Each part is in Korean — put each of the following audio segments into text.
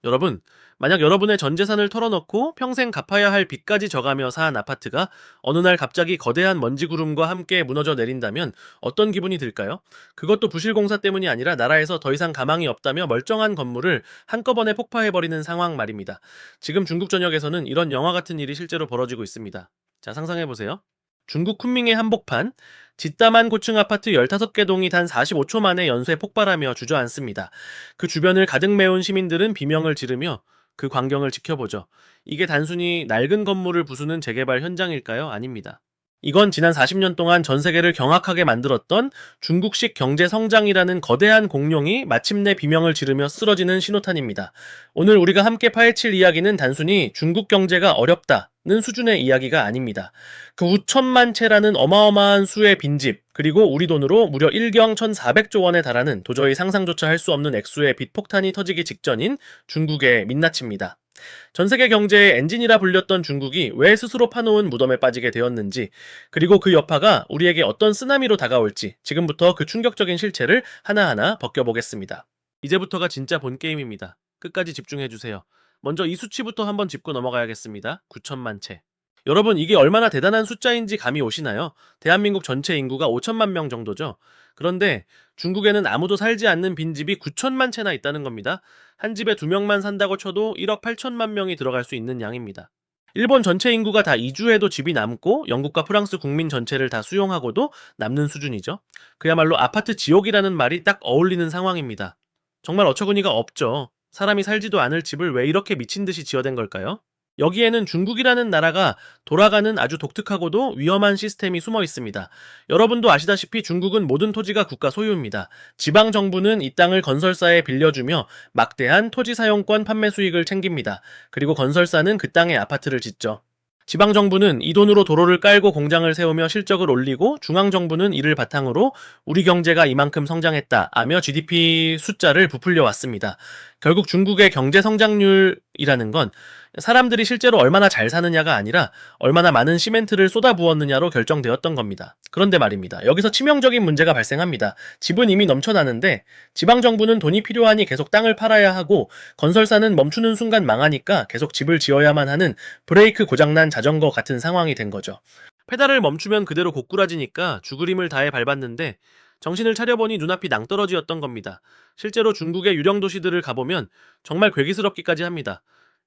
여러분, 만약 여러분의 전 재산을 털어놓고 평생 갚아야 할 빚까지 져가며 산 아파트가 어느 날 갑자기 거대한 먼지 구름과 함께 무너져 내린다면 어떤 기분이 들까요? 그것도 부실공사 때문이 아니라 나라에서 더 이상 가망이 없다며 멀쩡한 건물을 한꺼번에 폭파해버리는 상황 말입니다. 지금 중국 전역에서는 이런 영화 같은 일이 실제로 벌어지고 있습니다. 자, 상상해보세요. 중국 쿤밍의 한복판, 짓다만 고층 아파트 15개 동이 단 45초 만에 연쇄 폭발하며 주저앉습니다. 그 주변을 가득 메운 시민들은 비명을 지르며 그 광경을 지켜보죠. 이게 단순히 낡은 건물을 부수는 재개발 현장일까요? 아닙니다. 이건 지난 40년 동안 전 세계를 경악하게 만들었던 중국식 경제 성장이라는 거대한 공룡이 마침내 비명을 지르며 쓰러지는 신호탄입니다. 오늘 우리가 함께 파헤칠 이야기는 단순히 중국 경제가 어렵다는 수준의 이야기가 아닙니다. 그 우천만 채라는 어마어마한 수의 빈집, 그리고 우리 돈으로 무려 1경 1,400조 원에 달하는 도저히 상상조차 할 수 없는 액수의 빚폭탄이 터지기 직전인 중국의 민낯입니다. 전 세계 경제의 엔진이라 불렸던 중국이 왜 스스로 파놓은 무덤에 빠지게 되었는지, 그리고 그 여파가 우리에게 어떤 쓰나미로 다가올지 지금부터 그 충격적인 실체를 하나하나 벗겨보겠습니다. 이제부터가 진짜 본 게임입니다. 끝까지 집중해주세요. 먼저 이 수치부터 한번 짚고 넘어가야겠습니다. 9천만 채. 여러분, 이게 얼마나 대단한 숫자인지 감이 오시나요? 대한민국 전체 인구가 5천만 명 정도죠. 그런데 중국에는 아무도 살지 않는 빈집이 9천만 채나 있다는 겁니다. 한 집에 2명만 산다고 쳐도 1억 8천만 명이 들어갈 수 있는 양입니다. 일본 전체 인구가 다 이주해도 집이 남고 영국과 프랑스 국민 전체를 다 수용하고도 남는 수준이죠. 그야말로 아파트 지옥이라는 말이 딱 어울리는 상황입니다. 정말 어처구니가 없죠. 사람이 살지도 않을 집을 왜 이렇게 미친 듯이 지어댄 걸까요? 여기에는 중국이라는 나라가 돌아가는 아주 독특하고도 위험한 시스템이 숨어 있습니다. 여러분도 아시다시피 중국은 모든 토지가 국가 소유입니다. 지방정부는 이 땅을 건설사에 빌려주며 막대한 토지 사용권 판매 수익을 챙깁니다. 그리고 건설사는 그 땅에 아파트를 짓죠. 지방정부는 이 돈으로 도로를 깔고 공장을 세우며 실적을 올리고, 중앙정부는 이를 바탕으로 우리 경제가 이만큼 성장했다 하며 GDP 숫자를 부풀려 왔습니다. 결국 중국의 경제 성장률이라는 건 사람들이 실제로 얼마나 잘 사느냐가 아니라 얼마나 많은 시멘트를 쏟아부었느냐로 결정되었던 겁니다. 그런데 말입니다. 여기서 치명적인 문제가 발생합니다. 집은 이미 넘쳐나는데 지방정부는 돈이 필요하니 계속 땅을 팔아야 하고, 건설사는 멈추는 순간 망하니까 계속 집을 지어야만 하는 브레이크 고장난 자전거 같은 상황이 된 거죠. 페달을 멈추면 그대로 고꾸라지니까 죽을 힘을 다해 밟았는데 정신을 차려보니 눈앞이 낭떠러지였던 겁니다. 실제로 중국의 유령 도시들을 가보면 정말 괴기스럽기까지 합니다.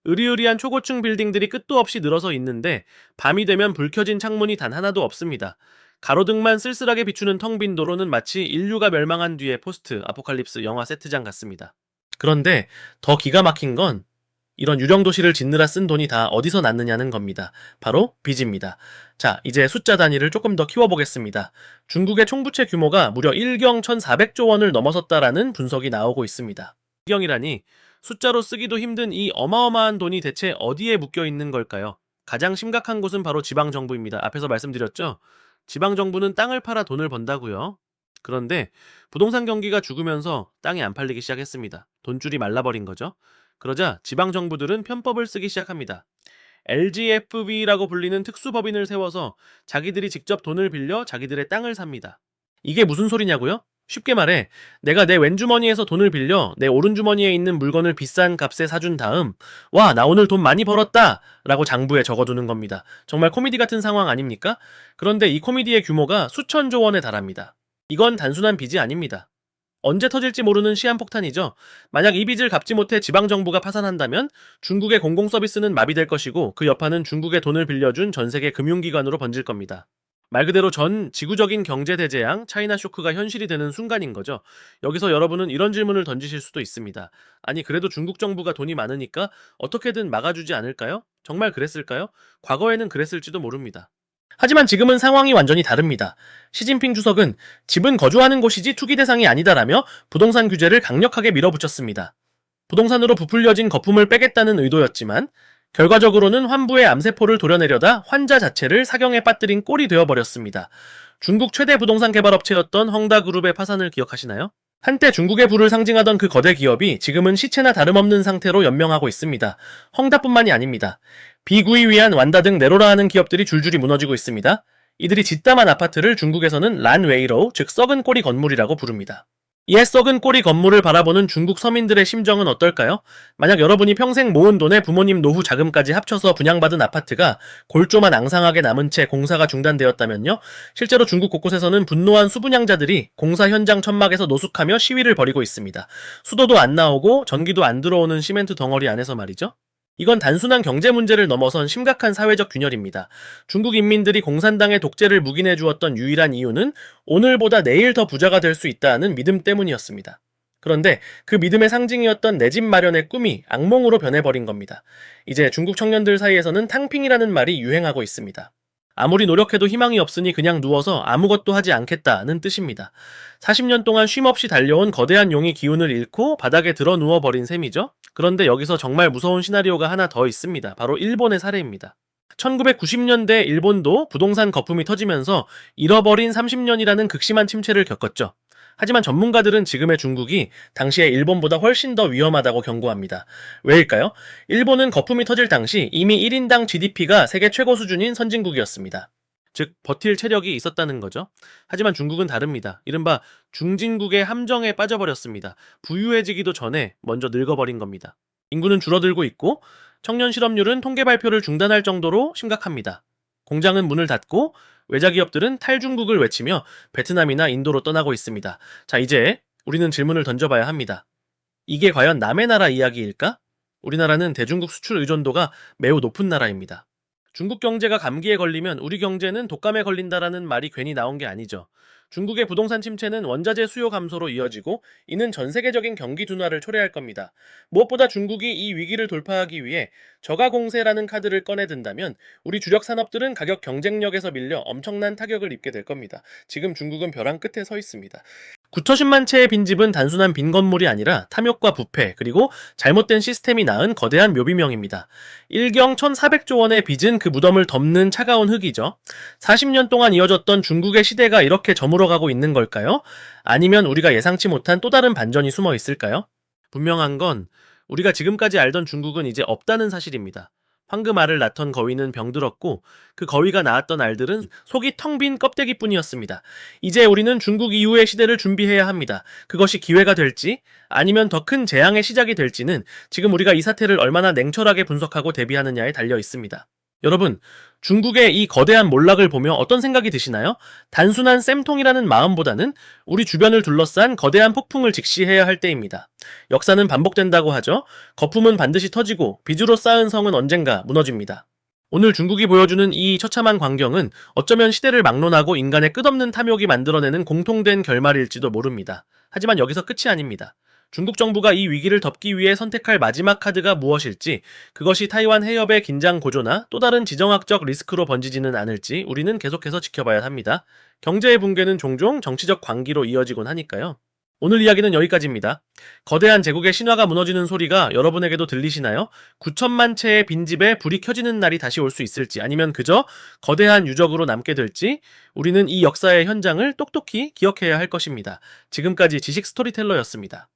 으리으리한 초고층 빌딩들이 끝도 없이 늘어서 있는데 밤이 되면 불 켜진 창문이 단 하나도 없습니다. 가로등만 쓸쓸하게 비추는 텅 빈 도로는 마치 인류가 멸망한 뒤의 포스트 아포칼립스 영화 세트장 같습니다. 그런데 더 기가 막힌 건 이런 유령 도시를 짓느라 쓴 돈이 다 어디서 났느냐는 겁니다. 바로 빚입니다. 자, 이제 숫자 단위를 조금 더 키워보겠습니다. 중국의 총부채 규모가 무려 1경 1,400조 원을 넘어섰다라는 분석이 나오고 있습니다. 1경이라니 숫자로 쓰기도 힘든 이 어마어마한 돈이 대체 어디에 묶여 있는 걸까요? 가장 심각한 곳은 바로 지방정부입니다. 앞에서 말씀드렸죠? 지방정부는 땅을 팔아 돈을 번다고요. 그런데 부동산 경기가 죽으면서 땅이 안 팔리기 시작했습니다. 돈줄이 말라버린 거죠. 그러자 지방정부들은 편법을 쓰기 시작합니다. LGFB라고 불리는 특수법인을 세워서 자기들이 직접 돈을 빌려 자기들의 땅을 삽니다. 이게 무슨 소리냐고요? 쉽게 말해, 내가 내 왼주머니에서 돈을 빌려 내 오른주머니에 있는 물건을 비싼 값에 사준 다음, 와, 나 오늘 돈 많이 벌었다! 라고 장부에 적어두는 겁니다. 정말 코미디 같은 상황 아닙니까? 그런데 이 코미디의 규모가 수천조 원에 달합니다. 이건 단순한 빚이 아닙니다. 언제 터질지 모르는 시한폭탄이죠. 만약 이 빚을 갚지 못해 지방정부가 파산한다면 중국의 공공서비스는 마비될 것이고, 그 여파는 중국의 돈을 빌려준 전세계 금융기관으로 번질 겁니다. 말 그대로 전 지구적인 경제 대재앙, 차이나 쇼크가 현실이 되는 순간인 거죠. 여기서 여러분은 이런 질문을 던지실 수도 있습니다. 아니, 그래도 중국 정부가 돈이 많으니까 어떻게든 막아주지 않을까요? 정말 그랬을까요? 과거에는 그랬을지도 모릅니다. 하지만 지금은 상황이 완전히 다릅니다. 시진핑 주석은 집은 거주하는 곳이지 투기 대상이 아니다라며 부동산 규제를 강력하게 밀어붙였습니다. 부동산으로 부풀려진 거품을 빼겠다는 의도였지만 결과적으로는 환부의 암세포를 도려내려다 환자 자체를 사경에 빠뜨린 꼴이 되어버렸습니다. 중국 최대 부동산 개발업체였던 헝다그룹의 파산을 기억하시나요? 한때 중국의 부를 상징하던 그 거대 기업이 지금은 시체나 다름없는 상태로 연명하고 있습니다. 헝다뿐만이 아닙니다. 비구이 위안, 완다 등 네로라 하는 기업들이 줄줄이 무너지고 있습니다. 이들이 짓담한 아파트를 중국에서는 란웨이로우, 즉 썩은 꼬리 건물이라고 부릅니다. 이에 썩은 꼬리 건물을 바라보는 중국 서민들의 심정은 어떨까요? 만약 여러분이 평생 모은 돈에 부모님 노후 자금까지 합쳐서 분양받은 아파트가 골조만 앙상하게 남은 채 공사가 중단되었다면요? 실제로 중국 곳곳에서는 분노한 수분양자들이 공사 현장 천막에서 노숙하며 시위를 벌이고 있습니다. 수도도 안 나오고 전기도 안 들어오는 시멘트 덩어리 안에서 말이죠. 이건 단순한 경제 문제를 넘어선 심각한 사회적 균열입니다. 중국 인민들이 공산당의 독재를 묵인해 주었던 유일한 이유는 오늘보다 내일 더 부자가 될 수 있다는 믿음 때문이었습니다. 그런데 그 믿음의 상징이었던 내 집 마련의 꿈이 악몽으로 변해버린 겁니다. 이제 중국 청년들 사이에서는 탕핑이라는 말이 유행하고 있습니다. 아무리 노력해도 희망이 없으니 그냥 누워서 아무것도 하지 않겠다는 뜻입니다. 40년 동안 쉼없이 달려온 거대한 용이 기운을 잃고 바닥에 드러 누워버린 셈이죠. 그런데 여기서 정말 무서운 시나리오가 하나 더 있습니다. 바로 일본의 사례입니다. 1990년대 일본도 부동산 거품이 터지면서 잃어버린 30년이라는 극심한 침체를 겪었죠. 하지만 전문가들은 지금의 중국이 당시의 일본보다 훨씬 더 위험하다고 경고합니다. 왜일까요? 일본은 거품이 터질 당시 이미 1인당 GDP가 세계 최고 수준인 선진국이었습니다. 즉 버틸 체력이 있었다는 거죠. 하지만 중국은 다릅니다. 이른바 중진국의 함정에 빠져버렸습니다. 부유해지기도 전에 먼저 늙어버린 겁니다. 인구는 줄어들고 있고 청년 실업률은 통계 발표를 중단할 정도로 심각합니다. 공장은 문을 닫고 외자 기업들은 탈중국을 외치며 베트남이나 인도로 떠나고 있습니다. 자, 이제 우리는 질문을 던져봐야 합니다. 이게 과연 남의 나라 이야기일까? 우리나라는 대중국 수출 의존도가 매우 높은 나라입니다. 중국 경제가 감기에 걸리면 우리 경제는 독감에 걸린다라는 말이 괜히 나온 게 아니죠. 중국의 부동산 침체는 원자재 수요 감소로 이어지고 이는 전 세계적인 경기 둔화를 초래할 겁니다. 무엇보다 중국이 이 위기를 돌파하기 위해 저가 공세라는 카드를 꺼내든다면 우리 주력 산업들은 가격 경쟁력에서 밀려 엄청난 타격을 입게 될 겁니다. 지금 중국은 벼랑 끝에 서 있습니다. 9천십만 채의 빈집은 단순한 빈 건물이 아니라 탐욕과 부패 그리고 잘못된 시스템이 낳은 거대한 묘비명입니다. 일경 1,400조 원의 빚은 그 무덤을 덮는 차가운 흙이죠. 40년 동안 이어졌던 중국의 시대가 이렇게 저물어가고 있는 걸까요? 아니면 우리가 예상치 못한 또 다른 반전이 숨어 있을까요? 분명한 건 우리가 지금까지 알던 중국은 이제 없다는 사실입니다. 황금알을 낳던 거위는 병들었고 그 거위가 낳았던 알들은 속이 텅 빈 껍데기뿐이었습니다. 이제 우리는 중국 이후의 시대를 준비해야 합니다. 그것이 기회가 될지 아니면 더 큰 재앙의 시작이 될지는 지금 우리가 이 사태를 얼마나 냉철하게 분석하고 대비하느냐에 달려 있습니다. 여러분, 중국의 이 거대한 몰락을 보며 어떤 생각이 드시나요? 단순한 쌤통이라는 마음보다는 우리 주변을 둘러싼 거대한 폭풍을 직시해야 할 때입니다. 역사는 반복된다고 하죠. 거품은 반드시 터지고 빚으로 쌓은 성은 언젠가 무너집니다. 오늘 중국이 보여주는 이 처참한 광경은 어쩌면 시대를 막론하고 인간의 끝없는 탐욕이 만들어내는 공통된 결말일지도 모릅니다. 하지만 여기서 끝이 아닙니다. 중국 정부가 이 위기를 덮기 위해 선택할 마지막 카드가 무엇일지, 그것이 타이완 해협의 긴장 고조나 또 다른 지정학적 리스크로 번지지는 않을지 우리는 계속해서 지켜봐야 합니다. 경제의 붕괴는 종종 정치적 광기로 이어지곤 하니까요. 오늘 이야기는 여기까지입니다. 거대한 제국의 신화가 무너지는 소리가 여러분에게도 들리시나요? 9천만 채의 빈집에 불이 켜지는 날이 다시 올 수 있을지 아니면 그저 거대한 유적으로 남게 될지 우리는 이 역사의 현장을 똑똑히 기억해야 할 것입니다. 지금까지 지식 스토리텔러였습니다.